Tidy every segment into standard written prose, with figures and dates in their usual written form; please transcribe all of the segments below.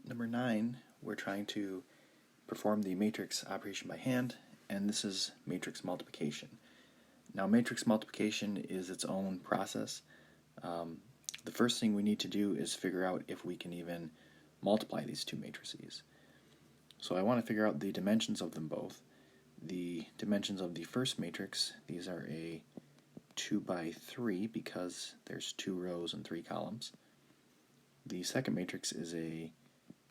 Number 9, we're trying to perform the matrix operation by hand, and this is matrix multiplication. Now, matrix multiplication is its own process. The first thing we need to do is figure out if we can even multiply these two matrices. So I want to figure out the dimensions of them both. The dimensions of the first matrix, these are a 2 by 3 because there's 2 rows and 3 columns. The second matrix is a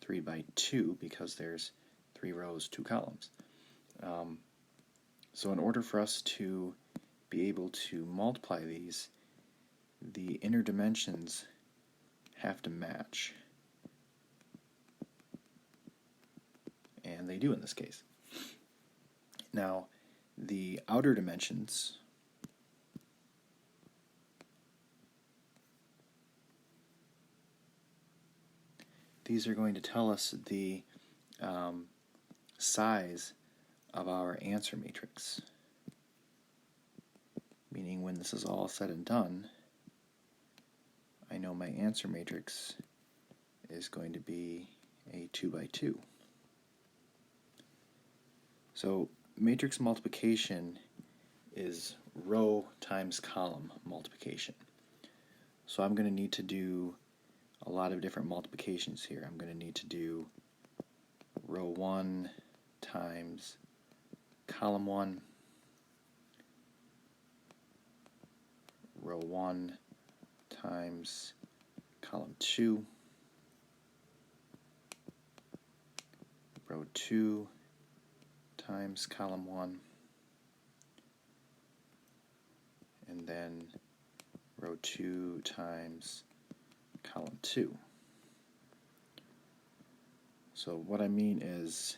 3 by 2 because there's 3 rows, 2 columns. So in order for us to be able to multiply these, the inner dimensions have to match. And they do in this case. Now, the outer dimensions these are going to tell us the size of our answer matrix. Meaning when this is all said and done, I know my answer matrix is going to be a 2 by 2. So matrix multiplication is row times column multiplication. So I'm going to need to do a lot of different multiplications here. I'm going to need to do row 1 times column 1, row 1 times column 2, row 2 times column 1, and then row 2 times column 2. So what I mean is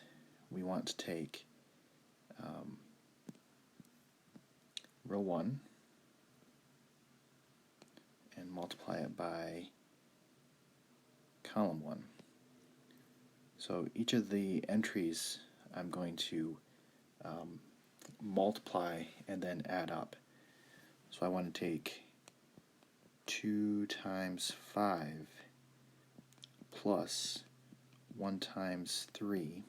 we want to take row 1 and multiply it by column 1. So each of the entries I'm going to multiply and then add up. So I want to take 2 times 5 plus 1 times 3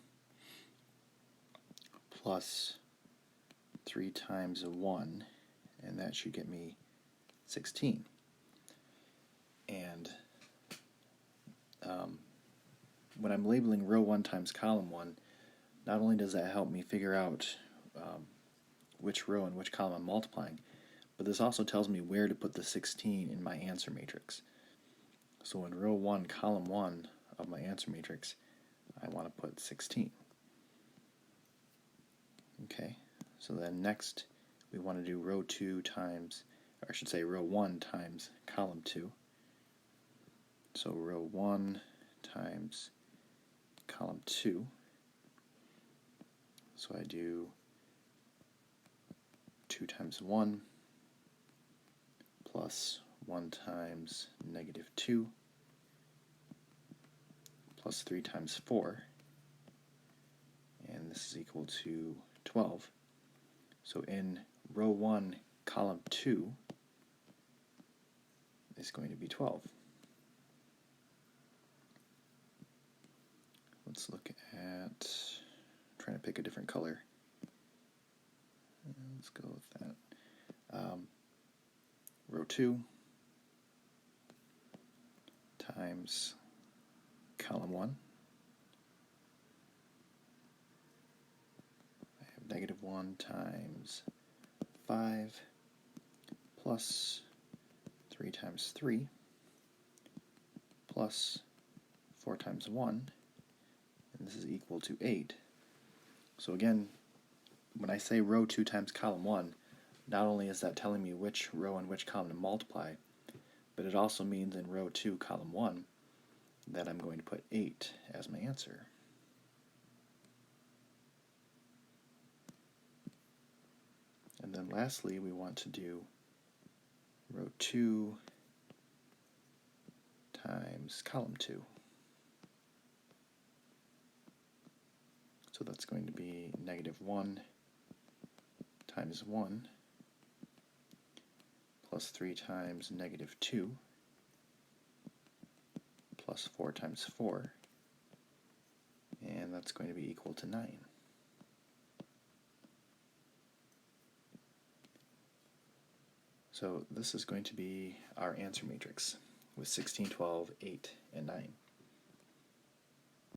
plus 3 times 1, and that should get me 16. And when I'm labeling row 1 times column 1, not only does that help me figure out which row and which column I'm multiplying, but this also tells me where to put the 16 in my answer matrix. So in row 1, column 1 of my answer matrix, I want to put 16. Okay, so then next we want to do row 2 times, or I should say row 1 times column 2. So row 1 times column 2. So I do 2 times 1 plus 1 times negative 2 plus 3 times 4, and this is equal to 12. So in row 1, column 2 is going to be 12. Let's look at, trying to pick a different color. Let's go with that. Row 2 times column 1. I have negative 1 times 5 plus 3 times 3 plus 4 times 1, and this is equal to 8. So again, when I say row 2 times column 1, not only is that telling me which row and which column to multiply, but it also means in row 2, column 1, that I'm going to put 8 as my answer. And then lastly, we want to do row 2 times column 2. So that's going to be negative 1 times 1 plus 3 times negative 2 plus 4 times 4, and that's going to be equal to 9. So this is going to be our answer matrix with 16, 12, 8, and 9.